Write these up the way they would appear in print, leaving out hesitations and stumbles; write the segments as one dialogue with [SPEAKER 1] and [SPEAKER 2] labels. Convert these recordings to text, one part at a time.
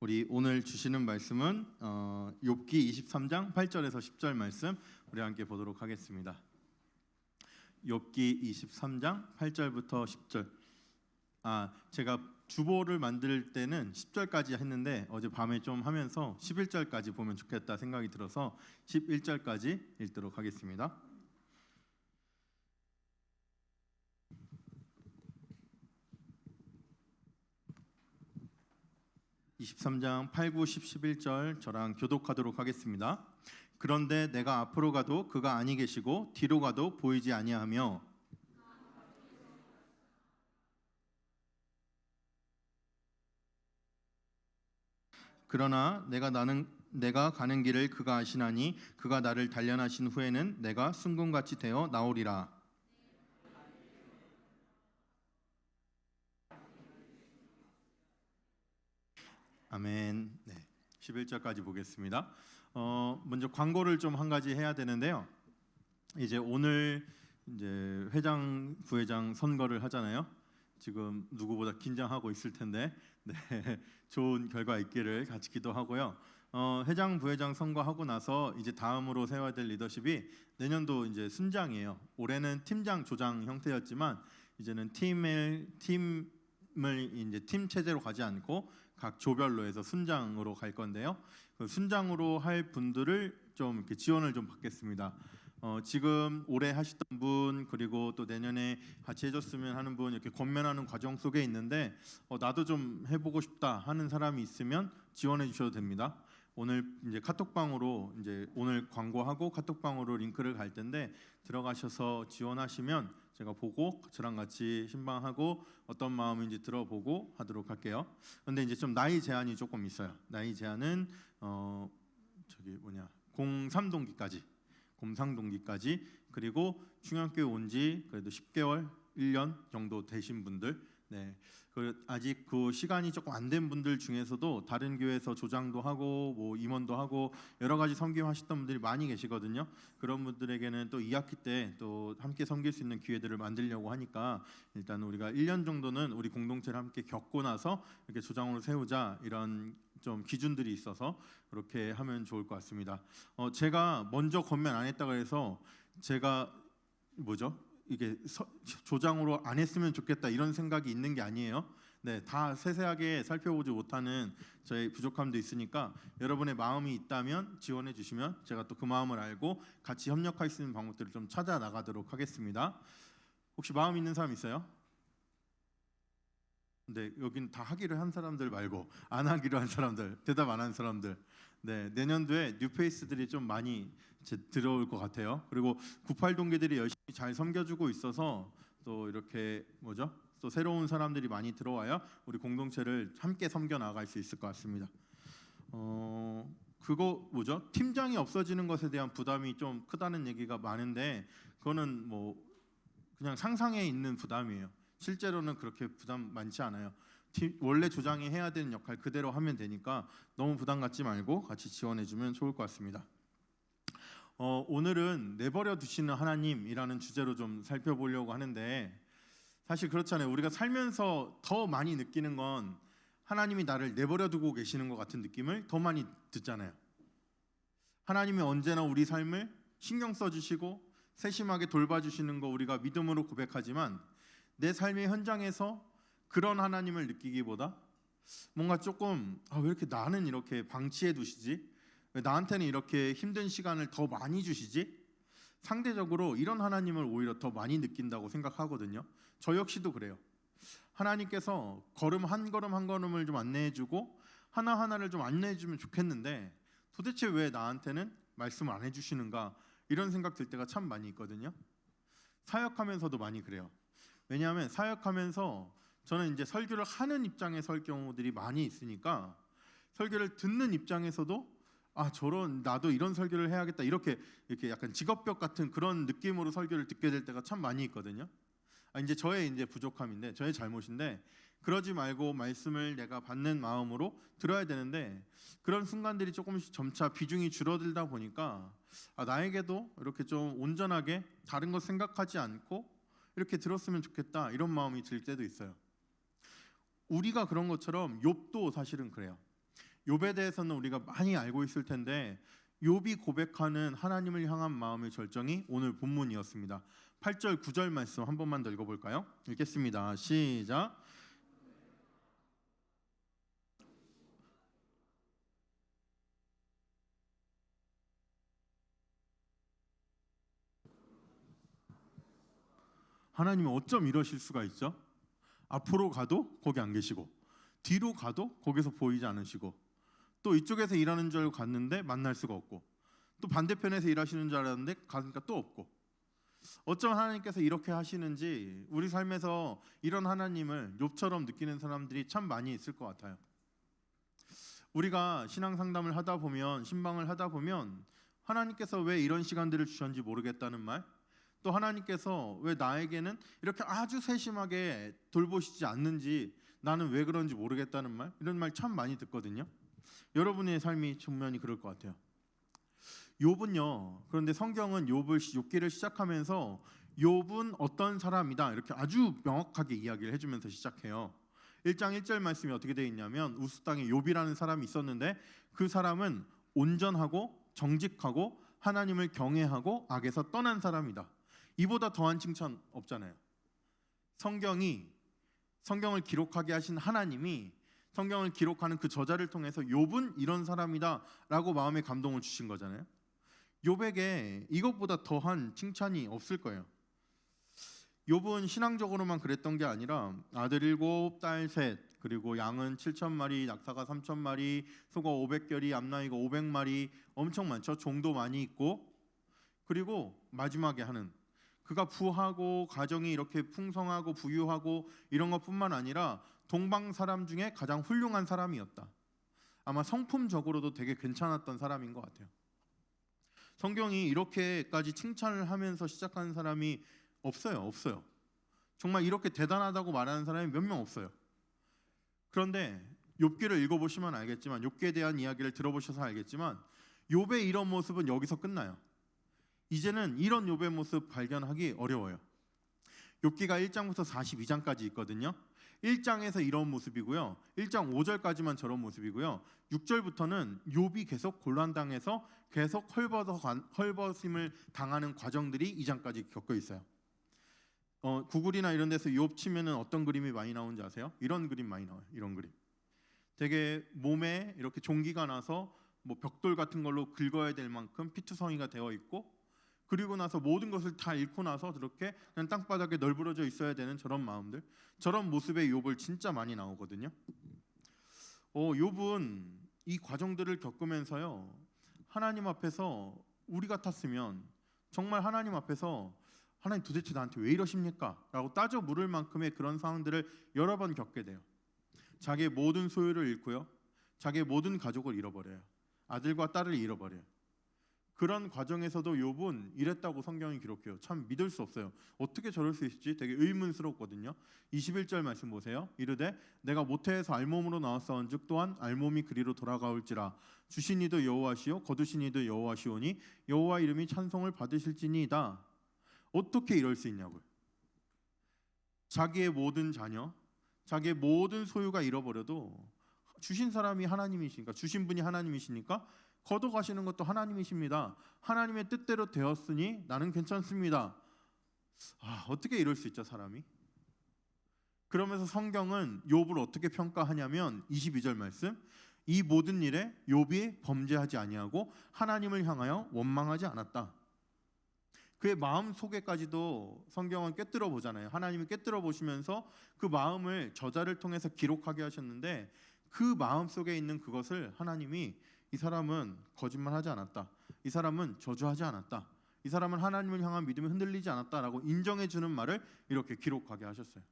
[SPEAKER 1] 우리 오늘 주시는 말씀은 욥기 23장 8절에서 10절 말씀 우리 함께 보도록 하겠습니다. 욥기 23장 8절부터 10절. 제가 주보를 만들 때는 10절까지 했는데 어젯밤에 좀 하면서 11절까지 보면 좋겠다 생각이 들어서 11절까지 읽도록 하겠습니다. 23장 8, 9, 10, 11절 저랑 교독하도록 하겠습니다. 그런데 내가 앞으로 가도 그가 아니 계시고 뒤로 가도 보이지 아니하며 그러나 내가 가는 길을 그가 아시나니 그가 나를 단련하신 후에는 내가 순금같이 되어 나오리라. 아멘. 네, 11절까지 보겠습니다. 먼저 광고를 좀 한 가지 해야 되는데요. 이제 오늘 회장, 부회장 선거를 하잖아요. 지금 누구보다 긴장하고 있을 텐데 네, 좋은 결과 있기를 같이 기도하고요. 회장, 부회장 선거하고 나서 이제 다음으로 세워야 될 리더십이 내년도 이제 순장이에요. 올해는 팀장, 조장 형태였지만 이제는 팀을 이제 팀 체제로 가지 않고 각 조별로 해서 순장으로 갈 건데요. 그 순장으로 할 분들을 좀 이렇게 지원을 좀 받겠습니다. 지금 올해 하셨던 분 그리고 또 내년에 같이 해줬으면 하는 분 이렇게 권면하는 과정 속에 있는데 나도 좀 해보고 싶다 하는 사람이 있으면 지원해 주셔도 됩니다. 오늘 이제 카톡방으로 이제 오늘 광고하고 카톡방으로 링크를 갈 텐데 들어가셔서 지원하시면 제가 보고 저랑 같이 신방하고 어떤 마음인지 들어보고 하도록 할게요. 근데 이제 좀 나이 제한이 조금 있어요. 나이 제한은 03동기까지 그리고 충영교회 온 지 그래도 10개월, 1년 정도 되신 분들, 네, 아직 그 시간이 조금 안 된 분들 중에서도 다른 교회에서 조장도 하고 뭐 임원도 하고 여러 가지 섬김하셨던 분들이 많이 계시거든요. 그런 분들에게는 또 2학기 때 또 함께 섬길 수 있는 기회들을 만들려고 하니까 일단 우리가 1년 정도는 우리 공동체를 함께 겪고 나서 이렇게 조장으로 세우자 이런 좀 기준들이 있어서 그렇게 하면 좋을 것 같습니다. 제가 먼저 권면 안 했다고 해서 제가 이게 조장으로 안 했으면 좋겠다 이런 생각이 있는 게 아니에요. 네, 다 세세하게 살펴보지 못하는 저의 부족함도 있으니까 여러분의 마음이 있다면 지원해 주시면 제가 또 그 마음을 알고 같이 협력할 수 있는 방법들을 좀 찾아 나가도록 하겠습니다. 혹시 마음 있는 사람 있어요? 네, 여긴 다 하기로 한 사람들 말고 안 하기로 한 사람들, 대답 안 한 사람들. 네, 내년도에 뉴페이스들이 좀 많이 들어올 것 같아요. 그리고 98 동기들이 열심히 잘 섬겨주고 있어서 또 이렇게 또 새로운 사람들이 많이 들어와야 우리 공동체를 함께 섬겨 나갈 수 있을 것 같습니다. 팀장이 없어지는 것에 대한 부담이 좀 크다는 얘기가 많은데 그거는 뭐 그냥 상상에 있는 부담이에요. 실제로는 그렇게 부담 많지 않아요. 원래 조장이 해야 되는 역할 그대로 하면 되니까 너무 부담 갖지 말고 같이 지원해주면 좋을 것 같습니다. 오늘은 내버려 두시는 하나님이라는 주제로 좀 살펴보려고 하는데 사실 그렇잖아요. 우리가 살면서 더 많이 느끼는 건 하나님이 나를 내버려 두고 계시는 것 같은 느낌을 더 많이 듣잖아요. 하나님이 언제나 우리 삶을 신경 써주시고 세심하게 돌봐주시는 거 우리가 믿음으로 고백하지만 내 삶의 현장에서 그런 하나님을 느끼기보다 뭔가 조금 왜 이렇게 나는 이렇게 방치해 두시지? 왜 나한테는 이렇게 힘든 시간을 더 많이 주시지? 상대적으로 이런 하나님을 오히려 더 많이 느낀다고 생각하거든요. 저 역시도 그래요. 하나님께서 걸음 한 걸음을 좀 안내해 주고 하나하나를 좀 안내해 주면 좋겠는데 도대체 왜 나한테는 말씀을 안 해주시는가 이런 생각 들 때가 참 많이 있거든요. 사역하면서도 많이 그래요. 왜냐하면 사역하면서 저는 이제 설교를 하는 입장에 설 경우들이 많이 있으니까 설교를 듣는 입장에서도 나도 이런 설교를 해야겠다 이렇게 약간 직업병 같은 그런 느낌으로 설교를 듣게 될 때가 참 많이 있거든요. 이제 저의 부족함인데 저의 잘못인데 그러지 말고 말씀을 내가 받는 마음으로 들어야 되는데 그런 순간들이 조금씩 점차 비중이 줄어들다 보니까 나에게도 이렇게 좀 온전하게 다른 것 생각하지 않고 이렇게 들었으면 좋겠다 이런 마음이 들 때도 있어요. 우리가 그런 것처럼 욥도 사실은 그래요. 욥에 대해서는 우리가 많이 알고 있을 텐데 욥이 고백하는 하나님을 향한 마음의 절정이 오늘 본문이었습니다. 8절 9절 말씀 한 번만 더 읽어볼까요? 읽겠습니다. 시작. 하나님은 어쩜 이러실 수가 있죠? 앞으로 가도 거기 안 계시고 뒤로 가도 거기서 보이지 않으시고 또 이쪽에서 일하는 줄 알고 갔는데 만날 수가 없고 또 반대편에서 일하시는 줄 알았는데 가니까 또 없고 어쩜 하나님께서 이렇게 하시는지 우리 삶에서 이런 하나님을 욥처럼 느끼는 사람들이 참 많이 있을 것 같아요. 우리가 신앙 상담을 하다 보면 신방을 하다 보면 하나님께서 왜 이런 시간들을 주셨는지 모르겠다는 말, 또 하나님께서 왜 나에게는 이렇게 아주 세심하게 돌보시지 않는지 나는 왜 그런지 모르겠다는 말, 이런 말 참 많이 듣거든요. 여러분의 삶이 분명히 그럴 것 같아요. 욥은요. 그런데 성경은 욥기를 시작하면서 욥은 어떤 사람이다 이렇게 아주 명확하게 이야기를 해주면서 시작해요. 1장 1절 말씀이 어떻게 되어 있냐면 우스 땅에 욥이라는 사람이 있었는데 그 사람은 온전하고 정직하고 하나님을 경외하고 악에서 떠난 사람이다. 이보다 더한 칭찬 없잖아요. 성경을 기록하게 하신 하나님이 성경을 기록하는 그 저자를 통해서 욥은 이런 사람이다라고 마음의 감동을 주신 거잖아요. 욥에게 이것보다 더한 칭찬이 없을 거예요. 욥은 신앙적으로만 그랬던 게 아니라 아들 7, 딸 3, 그리고 양은 7,000마리, 낙타가 3,000마리, 소가 500결이, 암나이가 500마리, 엄청 많죠. 종도 많이 있고, 그리고 마지막에 하는 그가 부하고 가정이 이렇게 풍성하고 부유하고 이런 것뿐만 아니라 동방 사람 중에 가장 훌륭한 사람이었다. 아마 성품적으로도 되게 괜찮았던 사람인 것 같아요. 성경이 이렇게까지 칭찬을 하면서 시작하는 사람이 없어요. 정말 이렇게 대단하다고 말하는 사람이 몇 명 없어요. 그런데 욥기를 읽어보시면 알겠지만, 욥기에 대한 이야기를 들어보셔서 알겠지만 욥의 이런 모습은 여기서 끝나요. 이제는 이런 욥의 모습 발견하기 어려워요. 욥기가 1장부터 42장까지 있거든요. 1장에서 이런 모습이고요. 1장 5절까지만 저런 모습이고요. 6절부터는 욥이 계속 곤란당해서 계속 헐벗음을 당하는 과정들이 2장까지 겪어 있어요. 구글이나 이런 데서 욥 치면은 어떤 그림이 많이 나오는지 아세요? 이런 그림 많이 나와요. 이런 그림. 되게 몸에 이렇게 종기가 나서 뭐 벽돌 같은 걸로 긁어야 될 만큼 피투성이가 되어 있고, 그리고 나서 모든 것을 다 잃고 나서 그렇게 그냥 땅바닥에 널브러져 있어야 되는 저런 마음들, 저런 모습의 욥을 진짜 많이 나오거든요. 욥은 이 과정들을 겪으면서요, 하나님 앞에서 우리 같았으면 정말 하나님 앞에서 하나님 도대체 나한테 왜 이러십니까? 라고 따져 물을 만큼의 그런 상황들을 여러 번 겪게 돼요. 자기의 모든 소유를 잃고요, 자기의 모든 가족을 잃어버려요. 아들과 딸을 잃어버려요. 그런 과정에서도 욥은 이랬다고 성경이 기록해요. 참 믿을 수 없어요. 어떻게 저럴 수 있지? 되게 의문스럽거든요. 21절 말씀 보세요. 이르되 내가 모태에서 알몸으로 나왔사온즉 또한 알몸이 그리로 돌아가올지라. 주신 이도 여호와시요 거두신 이도 여호와시오니 여호와 이름이 찬송을 받으실지니이다. 어떻게 이럴 수 있냐고요. 자기의 모든 자녀, 자기의 모든 소유가 잃어버려도 주신 사람이 하나님이시니까, 주신 분이 하나님이시니까 걷어가시는 것도 하나님이십니다. 하나님의 뜻대로 되었으니 나는 괜찮습니다. 어떻게 이럴 수 있죠, 사람이? 그러면서 성경은 욥을 어떻게 평가하냐면 22절 말씀, 이 모든 일에 욥이 범죄하지 아니하고 하나님을 향하여 원망하지 않았다. 그의 마음 속에까지도 성경은 꿰뚫어 보잖아요. 하나님이 꿰뚫어 보시면서 그 마음을 저자를 통해서 기록하게 하셨는데, 그 마음 속에 있는 그것을 하나님이 이 사람은 거짓말하지 않았다, 이 사람은 저주하지 않았다, 이 사람은 하나님을 향한 믿음이 흔들리지 않았다라고 인정해 주는 말을 이렇게 기록하게 하셨어요.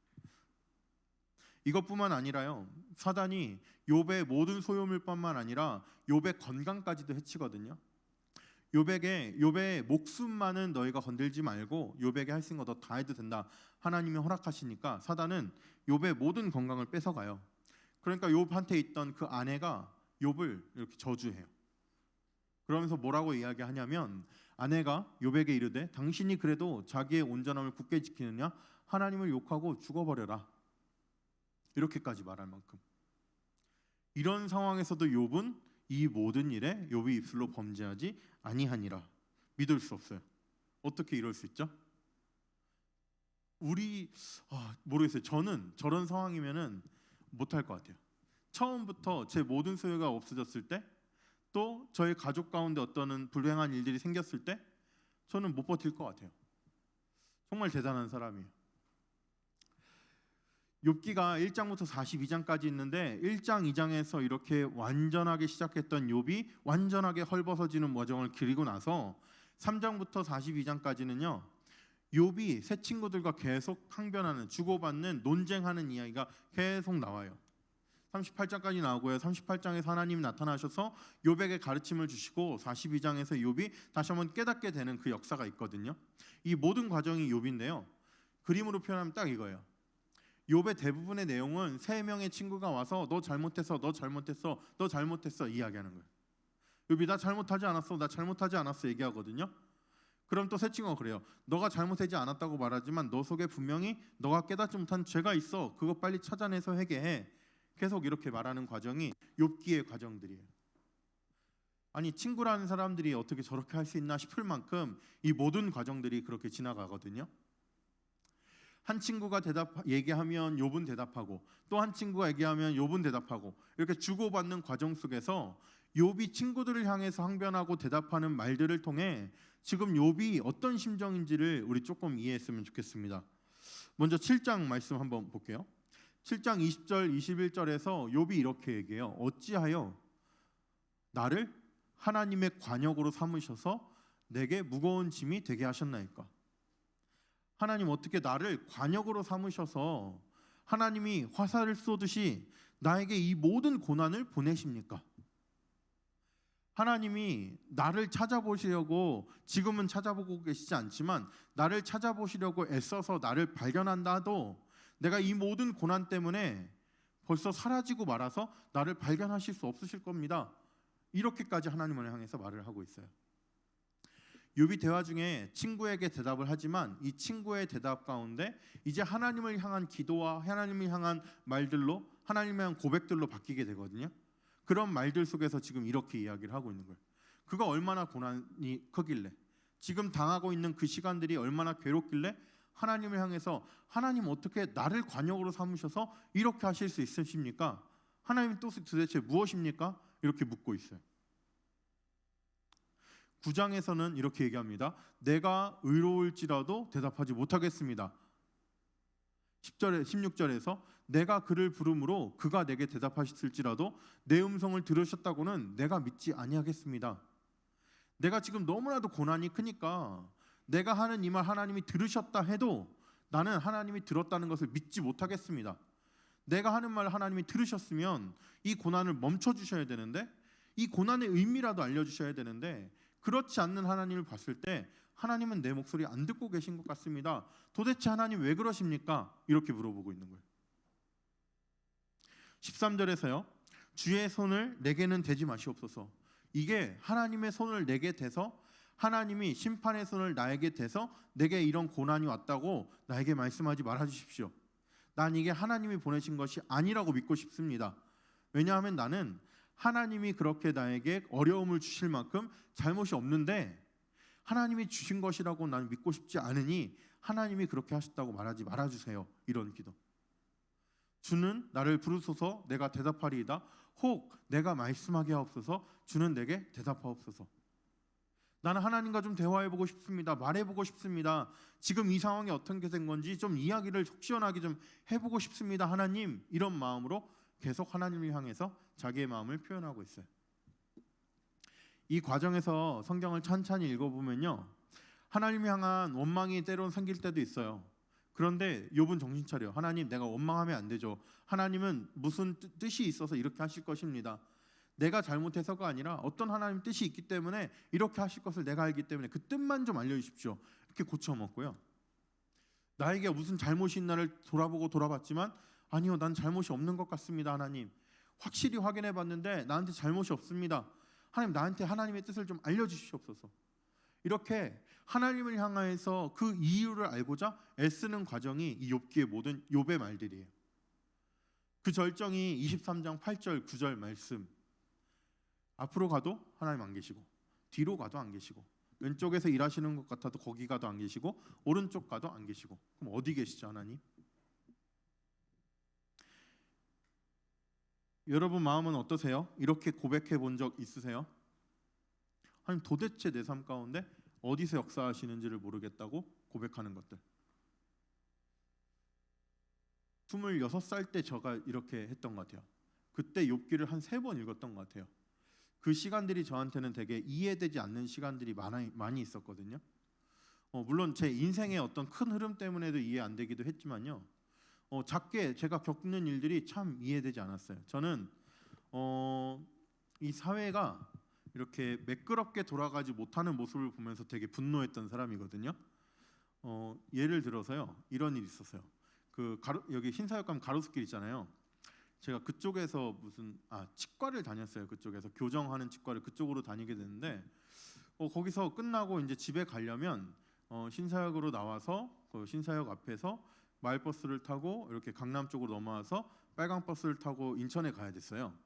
[SPEAKER 1] 이것뿐만 아니라요, 사단이 욥의 모든 소유물뿐만 아니라 욥의 건강까지도 해치거든요. 욥의 목숨만은 너희가 건들지 말고 욥에게 할 수 있는 거 너 다 해도 된다, 하나님이 허락하시니까 사단은 욥의 모든 건강을 뺏어가요. 그러니까 욥한테 있던 그 아내가 욥을 이렇게 저주해요. 그러면서 뭐라고 이야기하냐면, 아내가 욥에게 이르되 당신이 그래도 자기의 온전함을 굳게 지키느냐, 하나님을 욕하고 죽어버려라. 이렇게까지 말할 만큼. 이런 상황에서도 욥은 이 모든 일에 욥이 입술로 범죄하지 아니하니라. 믿을 수 없어요. 어떻게 이럴 수 있죠? 모르겠어요. 저는 저런 상황이면은 못할 것 같아요. 처음부터 제 모든 소유가 없어졌을 때, 또 저희 가족 가운데 어떤 불행한 일들이 생겼을 때 저는 못 버틸 것 같아요. 정말 대단한 사람이에요. 욥기가 1장부터 42장까지 있는데 1장, 2장에서 이렇게 완전하게 시작했던 욥이 완전하게 헐벗어지는 과정을 그리고 나서 3장부터 42장까지는요. 욥이 새 친구들과 계속 항변하는, 주고받는, 논쟁하는 이야기가 계속 나와요. 38장까지 나오고요. 38장에서 하나님이 나타나셔서 욥에게 가르침을 주시고 42장에서 욥이 다시 한번 깨닫게 되는 그 역사가 있거든요. 이 모든 과정이 욥인데요. 그림으로 표현하면 딱 이거예요. 욥의 대부분의 내용은 세 명의 친구가 와서 너 잘못했어, 너 잘못했어, 너 잘못했어 이야기하는 거예요. 욥이 나 잘못하지 않았어, 나 잘못하지 않았어 얘기하거든요. 그럼 또 새 친구가 그래요. 너가 잘못하지 않았다고 말하지만 너 속에 분명히 너가 깨닫지 못한 죄가 있어. 그거 빨리 찾아내서 회개해. 계속 이렇게 말하는 과정이 욥기의 과정들이에요. 아니 친구라는 사람들이 어떻게 저렇게 할 수 있나 싶을 만큼 이 모든 과정들이 그렇게 지나가거든요. 한 친구가 얘기하면 욥은 대답하고, 또 한 친구가 얘기하면 욥은 대답하고, 이렇게 주고받는 과정 속에서 욥이 친구들을 향해서 항변하고 대답하는 말들을 통해 지금 욥이 어떤 심정인지를 우리 조금 이해했으면 좋겠습니다. 먼저 7장 말씀 한번 볼게요. 7장 20절 21절에서 욥이 이렇게 얘기해요. 어찌하여 나를 하나님의 관역으로 삼으셔서 내게 무거운 짐이 되게 하셨나이까? 하나님 어떻게 나를 관역으로 삼으셔서 하나님이 화살을 쏘듯이 나에게 이 모든 고난을 보내십니까? 하나님이 나를 찾아보시려고 지금은 찾아보고 계시지 않지만 나를 찾아보시려고 애써서 나를 발견한다 해도 내가 이 모든 고난 때문에 벌써 사라지고 말아서 나를 발견하실 수 없으실 겁니다. 이렇게까지 하나님을 향해서 말을 하고 있어요. 욥이 대화 중에 친구에게 대답을 하지만 이 친구의 대답 가운데 이제 하나님을 향한 기도와 하나님을 향한 말들로, 하나님을 향한 고백들로 바뀌게 되거든요. 그런 말들 속에서 지금 이렇게 이야기를 하고 있는 거예요. 그가 얼마나 고난이 크길래, 지금 당하고 있는 그 시간들이 얼마나 괴롭길래 하나님을 향해서 하나님 어떻게 나를 관역으로 삼으셔서 이렇게 하실 수 있으십니까? 하나님 또 도대체 무엇입니까? 이렇게 묻고 있어요. 9장에서는 이렇게 얘기합니다. 내가 의로울지라도 대답하지 못하겠습니다. 16절에서 내가 그를 부름으로 그가 내게 대답하실지라도 내 음성을 들으셨다고는 내가 믿지 아니하겠습니다. 내가 지금 너무나도 고난이 크니까 내가 하는 이 말 하나님이 들으셨다 해도 나는 하나님이 들었다는 것을 믿지 못하겠습니다. 내가 하는 말 하나님이 들으셨으면 이 고난을 멈춰주셔야 되는데, 이 고난의 의미라도 알려주셔야 되는데, 그렇지 않는 하나님을 봤을 때 하나님은 내 목소리 안 듣고 계신 것 같습니다. 도대체 하나님 왜 그러십니까? 이렇게 물어보고 있는 거예요. 13절에서요. 주의 손을 내게는 대지 마시옵소서. 이게 하나님의 손을 내게 대서 하나님이 심판의 손을 나에게 대서 내게 이런 고난이 왔다고 나에게 말씀하지 말아주십시오. 난 이게 하나님이 보내신 것이 아니라고 믿고 싶습니다. 왜냐하면 나는 하나님이 그렇게 나에게 어려움을 주실 만큼 잘못이 없는데 하나님이 주신 것이라고 나는 믿고 싶지 않으니 하나님이 그렇게 하셨다고 말하지 말아주세요. 이런 기도. 주는 나를 부르소서 내가 대답하리이다. 혹 내가 말씀하게 하옵소서 주는 내게 대답하옵소서. 나는 하나님과 좀 대화해보고 싶습니다. 말해보고 싶습니다. 지금 이 상황이 어떻게 된 건지 좀 이야기를 속 시원하게 좀 해보고 싶습니다. 하나님, 이런 마음으로 계속 하나님을 향해서 자기의 마음을 표현하고 있어요. 이 과정에서 성경을 천천히 읽어보면요, 하나님을 향한 원망이 때론 생길 때도 있어요. 그런데 욥은 정신 차려. 하나님, 내가 원망하면 안 되죠. 하나님은 무슨 뜻이 있어서 이렇게 하실 것입니다. 내가 잘못해서가 아니라 어떤 하나님 뜻이 있기 때문에 이렇게 하실 것을 내가 알기 때문에 그 뜻만 좀 알려주십시오. 이렇게 고쳐먹고요. 나에게 무슨 잘못이 있나를 돌아봤지만 아니요, 난 잘못이 없는 것 같습니다. 하나님, 확실히 확인해봤는데 나한테 잘못이 없습니다. 하나님, 나한테 하나님의 뜻을 좀 알려주시옵소서. 이렇게 하나님을 향해서 그 이유를 알고자 애쓰는 과정이 이 욥기의 모든 욥의 말들이에요. 그 절정이 23장 8절 9절 말씀. 앞으로 가도 하나님 안 계시고, 뒤로 가도 안 계시고, 왼쪽에서 일하시는 것 같아도 거기 가도 안 계시고, 오른쪽 가도 안 계시고, 그럼 어디 계시죠 하나님? 여러분 마음은 어떠세요? 이렇게 고백해 본 적 있으세요? 하나님, 도대체 내 삶 가운데 어디서 역사하시는지를 모르겠다고 고백하는 것들. 26살 때 제가 이렇게 했던 것 같아요. 그때 욥기를 한 3번 읽었던 것 같아요. 그 시간들이 저한테는 되게 이해되지 않는 시간들이 많이 있었거든요. 물론 제 인생의 어떤 큰 흐름 때문에도 이해 안 되기도 했지만요. 작게 제가 겪는 일들이 참 이해되지 않았어요. 저는 이 사회가 이렇게 매끄럽게 돌아가지 못하는 모습을 보면서 되게 분노했던 사람이거든요. 예를 들어서요, 이런 일이 있었어요. 여기 신사역 가면 가로수길 있잖아요. 제가 그쪽에서 치과를 다녔어요. 그쪽에서 교정하는 치과를 그쪽으로 다니게 됐는데, 거기서 끝나고 이제 집에 가려면 신사역으로 나와서 그 신사역 앞에서 마을버스를 타고 이렇게 강남 쪽으로 넘어와서 빨강 버스를 타고 인천에 가야 됐어요.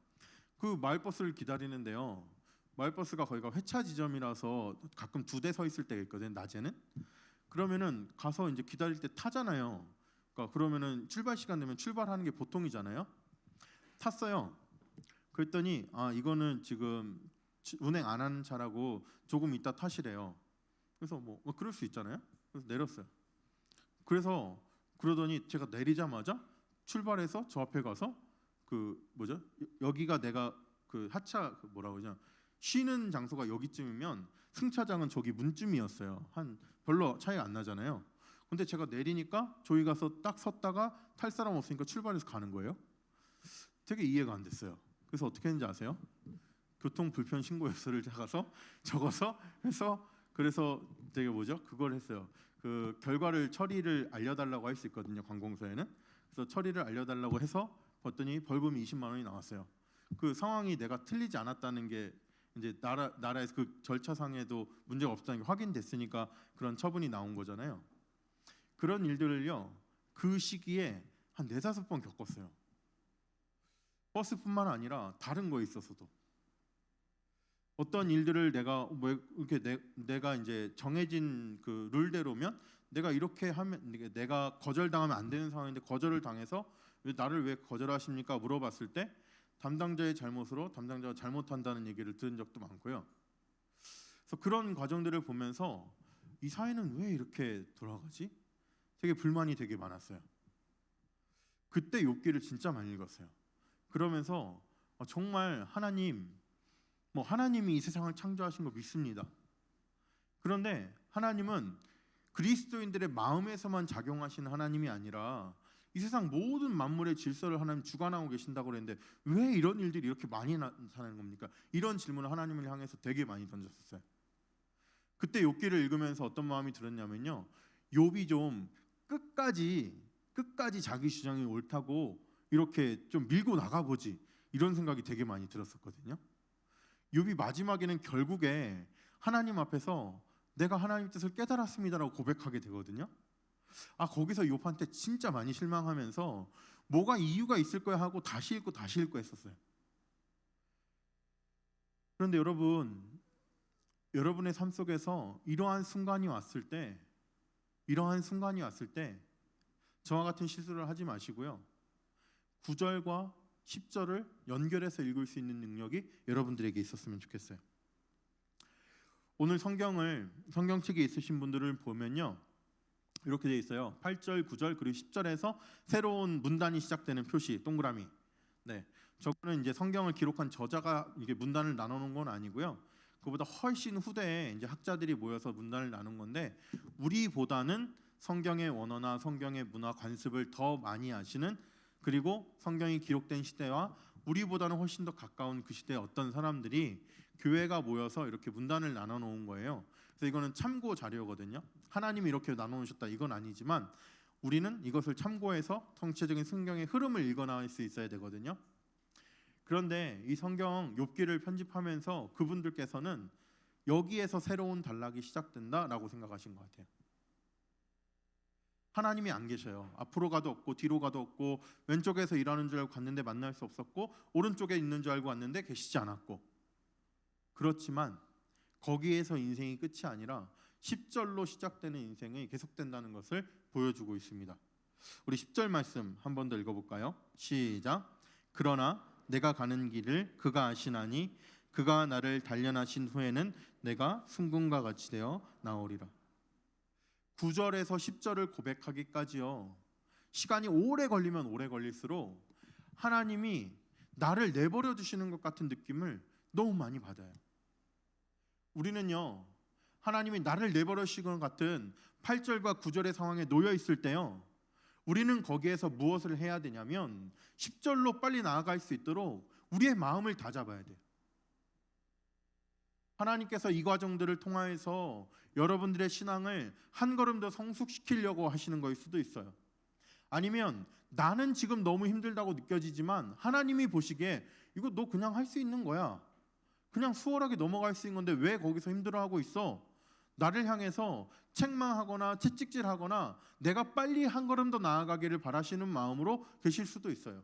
[SPEAKER 1] 그 마을버스를 기다리는데요, 마을버스가 거기가 회차 지점이라서 가끔 2대 서 있을 때가 있거든요, 낮에는. 그러면은 가서 이제 기다릴 때 타잖아요. 그러면은 출발 시간 되면 출발하는 게 보통이잖아요. 탔어요. 그랬더니 이거는 지금 운행 안 하는 차라고 조금 이따 타시래요. 그래서 뭐 그럴 수 있잖아요. 그래서 내렸어요. 그러더니 제가 내리자마자 출발해서 저 앞에 가서 여기가 내가 그 하차 뭐라고 그러냐, 쉬는 장소가 여기쯤이면 승차장은 저기 문쯤이었어요. 별로 차이가 안 나잖아요. 근데 제가 내리니까 저기 가서 딱 섰다가 탈 사람 없으니까 출발해서 가는 거예요. 되게 이해가 안 됐어요. 그래서 어떻게 했는지 아세요? 교통 불편 신고 요소를 적어서 해서, 그래서 되게 그걸 했어요. 그 결과를 처리를 알려달라고 할 수 있거든요, 관공서에는. 그래서 처리를 알려달라고 해서 봤더니 벌금이 20만 원이 나왔어요. 그 상황이 내가 틀리지 않았다는 게 이제 나라에서 그 절차상에도 문제가 없다는 게 확인됐으니까 그런 처분이 나온 거잖아요. 그런 일들을요, 그 시기에 한 4-5번 겪었어요. 버스뿐만 아니라 다른 거에 있어서도. 어떤 일들을 내가 이렇게 내가 이제 정해진 그 룰대로면 내가 이렇게 하면, 내가 거절당하면 안 되는 상황인데 거절을 당해서 나를 왜 거절하십니까 물어봤을 때 담당자의 잘못으로 담당자가 잘못한다는 얘기를 들은 적도 많고요. 그래서 그런 과정들을 보면서 이 사회는 왜 이렇게 돌아가지? 되게 불만이 되게 많았어요. 그때 욥기를 진짜 많이 읽었어요. 그러면서 정말 하나님이 이 세상을 창조하신 거 믿습니다. 그런데 하나님은 그리스도인들의 마음에서만 작용하시는 하나님이 아니라 이 세상 모든 만물의 질서를 하나님 주관하고 계신다고 그랬는데 왜 이런 일들이 이렇게 많이 나타나는 겁니까? 이런 질문을 하나님을 향해서 되게 많이 던졌었어요. 그때 욥기를 읽으면서 어떤 마음이 들었냐면요, 욥이 좀 끝까지 자기 주장이 옳다고 이렇게 좀 밀고 나가보지, 이런 생각이 되게 많이 들었었거든요. 욥이 마지막에는 결국에 하나님 앞에서 내가 하나님 뜻을 깨달았습니다라고 고백하게 되거든요. 거기서 욥한테 진짜 많이 실망하면서 뭐가 이유가 있을 거야 하고 다시 읽고 했었어요. 그런데 여러분의 삶 속에서 이러한 순간이 왔을 때 저와 같은 실수를 하지 마시고요, 9절과 10절을 연결해서 읽을 수 있는 능력이 여러분들에게 있었으면 좋겠어요. 오늘 성경책에 있으신 분들을 보면요, 이렇게 되어 있어요. 8절, 9절 그리고 10절에서 새로운 문단이 시작되는 표시, 동그라미. 저거는 이제 성경을 기록한 저자가 이게 문단을 나눠놓은 건 아니고요. 그보다 훨씬 후대에 이제 학자들이 모여서 문단을 나눈 건데, 우리보다는 성경의 원어나 성경의 문화 관습을 더 많이 아시는, 그리고 성경이 기록된 시대와 우리보다는 훨씬 더 가까운 그 시대의 어떤 사람들이 교회가 모여서 이렇게 문단을 나눠 놓은 거예요. 그래서 이거는 참고 자료거든요. 하나님이 이렇게 나눠 놓으셨다 이건 아니지만 우리는 이것을 참고해서 전체적인 성경의 흐름을 읽어나갈 수 있어야 되거든요. 그런데 이 성경 욥기를 편집하면서 그분들께서는 여기에서 새로운 단락이 시작된다라고 생각하신 것 같아요. 하나님이 안 계셔요. 앞으로 가도 없고 뒤로 가도 없고, 왼쪽에서 일하는 줄 알고 갔는데 만날 수 없었고, 오른쪽에 있는 줄 알고 왔는데 계시지 않았고. 그렇지만 거기에서 인생이 끝이 아니라 10절로 시작되는 인생이 계속된다는 것을 보여주고 있습니다. 우리 10절 말씀 한 번 더 읽어볼까요? 시작. 그러나 내가 가는 길을 그가 아시나니 그가 나를 단련하신 후에는 내가 순금과 같이 되어 나오리라. 9절에서 10절을 고백하기까지요, 시간이 오래 걸리면 오래 걸릴수록 하나님이 나를 내버려 두시는 것 같은 느낌을 너무 많이 받아요. 우리는요, 하나님이 나를 내버려 두시는 것 같은 8절과 9절의 상황에 놓여 있을 때요, 우리는 거기에서 무엇을 해야 되냐면 10절로 빨리 나아갈 수 있도록 우리의 마음을 다잡아야 돼요. 하나님께서 이 과정들을 통하여서 여러분들의 신앙을 한 걸음 더 성숙시키려고 하시는 것일 수도 있어요. 아니면 나는 지금 너무 힘들다고 느껴지지만 하나님이 보시기에 이거 너 그냥 할 수 있는 거야, 그냥 수월하게 넘어갈 수 있는 건데 왜 거기서 힘들어하고 있어? 나를 향해서 책망하거나 채찍질하거나 내가 빨리 한 걸음 더 나아가기를 바라시는 마음으로 계실 수도 있어요.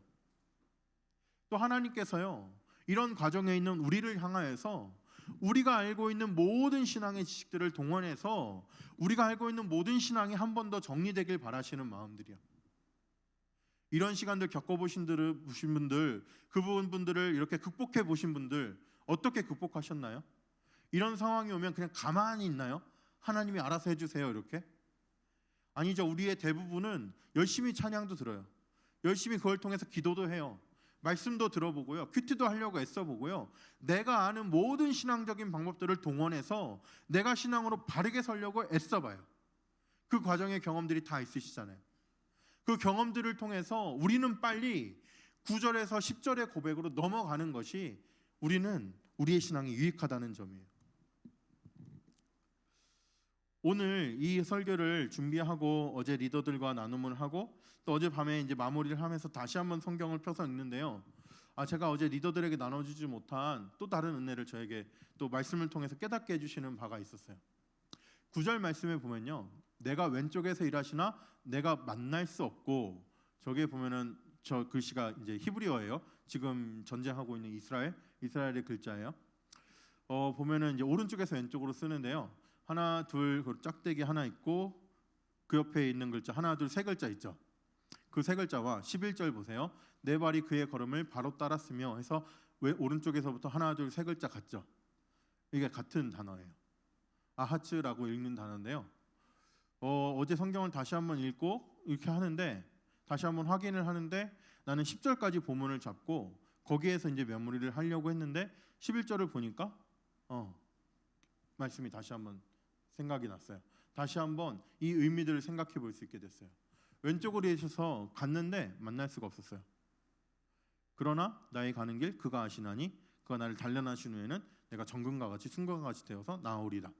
[SPEAKER 1] 또 하나님께서요, 이런 과정에 있는 우리를 향하여서 우리가 알고 있는 모든 신앙의 지식들을 동원해서 우리가 알고 있는 모든 신앙이 한 번 더 정리되길 바라시는 마음들이야. 이런 시간들 겪어보신 분들, 그 부분들을 이렇게 극복해 보신 분들 어떻게 극복하셨나요? 이런 상황이 오면 그냥 가만히 있나요? 하나님이 알아서 해주세요 이렇게? 아니죠. 우리의 대부분은 열심히 찬양도 들어요. 열심히 그걸 통해서 기도도 해요. 말씀도 들어보고요, 큐티도 하려고 애써보고요, 내가 아는 모든 신앙적인 방법들을 동원해서 내가 신앙으로 바르게 서려고 애써봐요. 그 과정의 경험들이 다 있으시잖아요. 그 경험들을 통해서 우리는 빨리 9절에서 10절의 고백으로 넘어가는 것이 우리는 우리의 신앙이 유익하다는 점이에요. 오늘 이 설교를 준비하고 어제 리더들과 나눔을 하고 또 어젯밤에 이제 마무리를 하면서 다시 한번 성경을 펴서 읽는데요, 제가 어제 리더들에게 나눠주지 못한 또 다른 은혜를 저에게 또 말씀을 통해서 깨닫게 해주시는 바가 있었어요. 9절 말씀에 보면요, 내가 왼쪽에서 일하시나 내가 만날 수 없고, 저기에 보면은 저 글씨가 이제 히브리어예요. 지금 전쟁하고 있는 이스라엘의 글자예요. 보면은 이제 오른쪽에서 왼쪽으로 쓰는데요, 하나 둘 그 짝대기 하나 있고 그 옆에 있는 글자 하나 둘 세 글자 있죠. 그 세 글자와 11절 보세요. 내 발이 그의 걸음을 바로 따랐으며 해서 왜 오른쪽에서부터 하나 둘 세 글자 같죠. 이게 같은 단어예요. 아하츠라고 읽는 단어인데요. 어제 성경을 다시 한번 읽고 이렇게 하는데, 다시 한번 확인을 하는데 나는 10절까지 본문을 잡고 거기에서 이제 메모리를 하려고 했는데 11절을 보니까 말씀이 다시 한번 생각이 났어요. 다시 한번 이 의미들을 생각해 볼 수 있게 됐어요. 왼쪽으로 해셔서 갔는데 만날 수가 없었어요. 그러나 나의 가는 길 그가 아시나니 그가 나를 단련하신 후에는 내가 정금과 같이 순금과 같이 되어서 나오리라.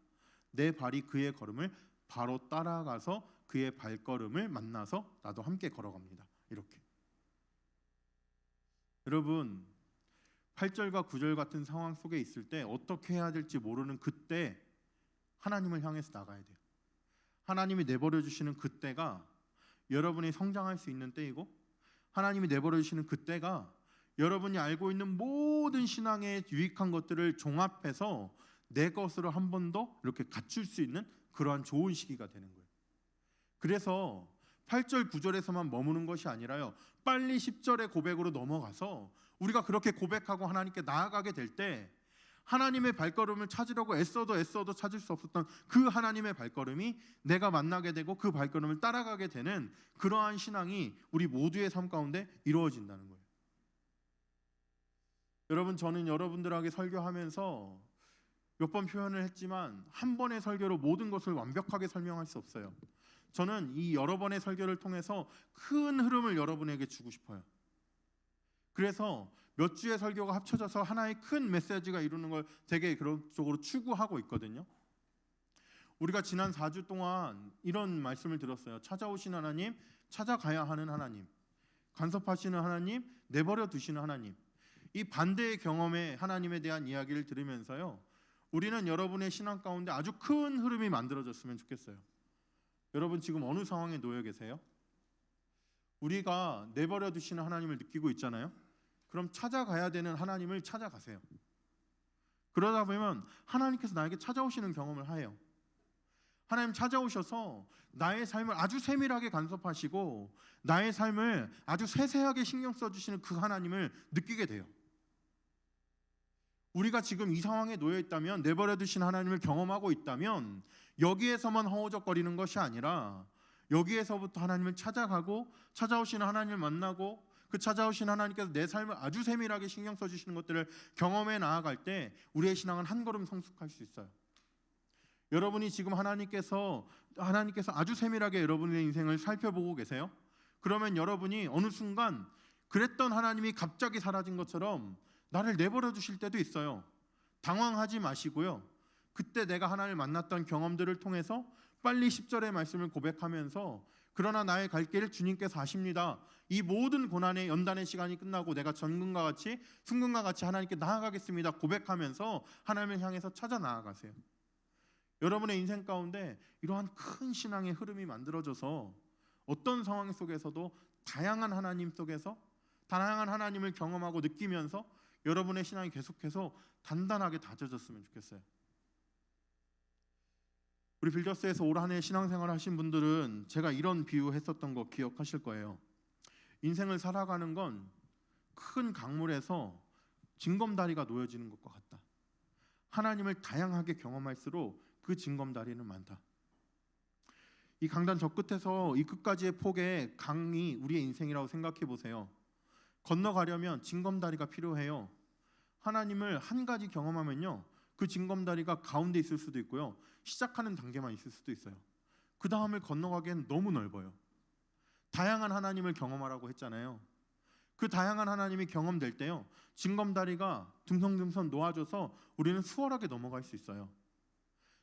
[SPEAKER 1] 내 발이 그의 걸음을 바로 따라가서 그의 발걸음을 만나서 나도 함께 걸어갑니다. 이렇게. 여러분, 8절과 9절 같은 상황 속에 있을 때 어떻게 해야 될지 모르는 그때 하나님을 향해서 나가야 돼요. 하나님이 내버려 주시는 그때가 여러분이 성장할 수 있는 때이고, 하나님이 내버려 주시는 그때가 여러분이 알고 있는 모든 신앙의 유익한 것들을 종합해서 내 것으로 한 번 더 이렇게 갖출 수 있는 그러한 좋은 시기가 되는 거예요. 그래서 8절 9절에서만 머무는 것이 아니라요, 빨리 10절의 고백으로 넘어가서 우리가 그렇게 고백하고 하나님께 나아가게 될 때 하나님의 발걸음을 찾으려고 애써도 찾을 수 없었던 그 하나님의 발걸음이 내가 만나게 되고 그 발걸음을 따라가게 되는 그러한 신앙이 우리 모두의 삶 가운데 이루어진다는 거예요. 여러분, 저는 여러분들에게 설교하면서 몇 번 표현을 했지만 한 번의 설교로 모든 것을 완벽하게 설명할 수 없어요. 저는 이 여러 번의 설교를 통해서 큰 흐름을 여러분에게 주고 싶어요. 그래서 몇 주의 설교가 합쳐져서 하나의 큰 메시지가 이루는 걸 되게 그런 쪽으로 추구하고 있거든요. 우리가 지난 4주 동안 이런 말씀을 들었어요. 찾아오신 하나님, 찾아가야 하는 하나님, 간섭하시는 하나님, 내버려 두시는 하나님. 이 반대의 경험에 하나님에 대한 이야기를 들으면서요, 우리는 여러분의 신앙 가운데 아주 큰 흐름이 만들어졌으면 좋겠어요. 여러분 지금 어느 상황에 놓여 계세요? 우리가 내버려 두시는 하나님을 느끼고 있잖아요. 그럼 찾아가야 되는 하나님을 찾아가세요. 그러다 보면 하나님께서 나에게 찾아오시는 경험을 해요. 하나님 찾아오셔서 나의 삶을 아주 세밀하게 간섭하시고 나의 삶을 아주 세세하게 신경 써주시는 그 하나님을 느끼게 돼요. 우리가 지금 이 상황에 놓여 있다면, 내버려 두신 하나님을 경험하고 있다면 여기에서만 허우적거리는 것이 아니라 여기에서부터 하나님을 찾아가고 찾아오시는 하나님을 만나고 그 찾아오신 하나님께서 내 삶을 아주 세밀하게 신경 써주시는 것들을 경험해 나아갈 때 우리의 신앙은 한 걸음 성숙할 수 있어요. 여러분이 지금 하나님께서 아주 세밀하게 여러분의 인생을 살펴보고 계세요. 그러면 여러분이 어느 순간 그랬던 하나님이 갑자기 사라진 것처럼 나를 내버려 두실 때도 있어요. 당황하지 마시고요. 그때 내가 하나님을 만났던 경험들을 통해서 빨리 10절의 말씀을 고백하면서 그러나 나의 갈 길을 주님께서 아십니다. 이 모든 고난의 연단의 시간이 끝나고 내가 전근과 같이 순근과 같이 하나님께 나아가겠습니다. 고백하면서 하나님을 향해서 찾아 나아가세요. 여러분의 인생 가운데 이러한 큰 신앙의 흐름이 만들어져서 어떤 상황 속에서도 다양한 하나님 속에서 다양한 하나님을 경험하고 느끼면서 여러분의 신앙이 계속해서 단단하게 다져졌으면 좋겠어요. 우리 빌더스에서 올 한 해 신앙생활 하신 분들은 제가 이런 비유했었던 거 기억하실 거예요. 인생을 살아가는 건 큰 강물에서 징검다리가 놓여지는 것과 같다. 하나님을 다양하게 경험할수록 그 징검다리는 많다. 이 강단 저 끝에서 이 끝까지의 폭의 강이 우리의 인생이라고 생각해 보세요. 건너가려면 징검다리가 필요해요. 하나님을 한 가지 경험하면요, 그 징검다리가 가운데 있을 수도 있고요, 시작하는 단계만 있을 수도 있어요. 그 다음을 건너가기엔 너무 넓어요. 다양한 하나님을 경험하라고 했잖아요. 그 다양한 하나님이 경험될 때요, 징검다리가 듬성듬성 놓아져서 우리는 수월하게 넘어갈 수 있어요.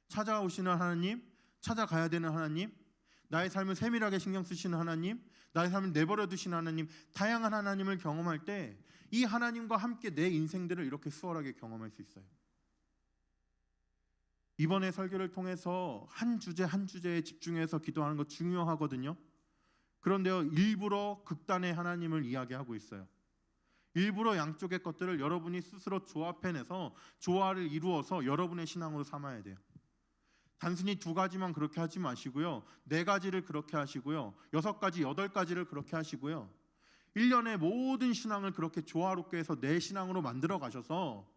[SPEAKER 1] 찾아오시는 하나님, 찾아가야 되는 하나님, 나의 삶을 세밀하게 신경 쓰시는 하나님, 나의 삶을 내버려 두시는 하나님, 다양한 하나님을 경험할 때 이 하나님과 함께 내 인생들을 이렇게 수월하게 경험할 수 있어요. 이번에 설교를 통해서 한 주제 한 주제에 집중해서 기도하는 거 중요하거든요. 그런데요, 일부러 극단의 하나님을 이야기하고 있어요. 일부러 양쪽의 것들을 여러분이 스스로 조합해내서 조화를 이루어서 여러분의 신앙으로 삼아야 돼요. 단순히 두 가지만 그렇게 하지 마시고요, 네 가지를 그렇게 하시고요, 6가지, 8가지를 그렇게 하시고요, 1년의 모든 신앙을 그렇게 조화롭게 해서 내 신앙으로 만들어 가셔서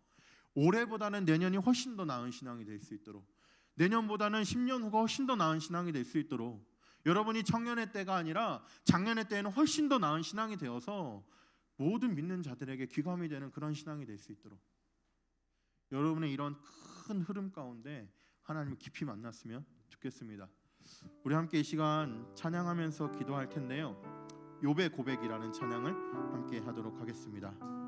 [SPEAKER 1] 올해보다는 내년이 훨씬 더 나은 신앙이 될 수 있도록, 내년보다는 10년 후가 훨씬 더 나은 신앙이 될 수 있도록, 여러분이 청년의 때가 아니라 작년의 때에는 훨씬 더 나은 신앙이 되어서 모든 믿는 자들에게 귀감이 되는 그런 신앙이 될 수 있도록, 여러분의 이런 큰 흐름 가운데 하나님을 깊이 만났으면 좋겠습니다. 우리 함께 이 시간 찬양하면서 기도할 텐데요, 욥의 고백이라는 찬양을 함께 하도록 하겠습니다.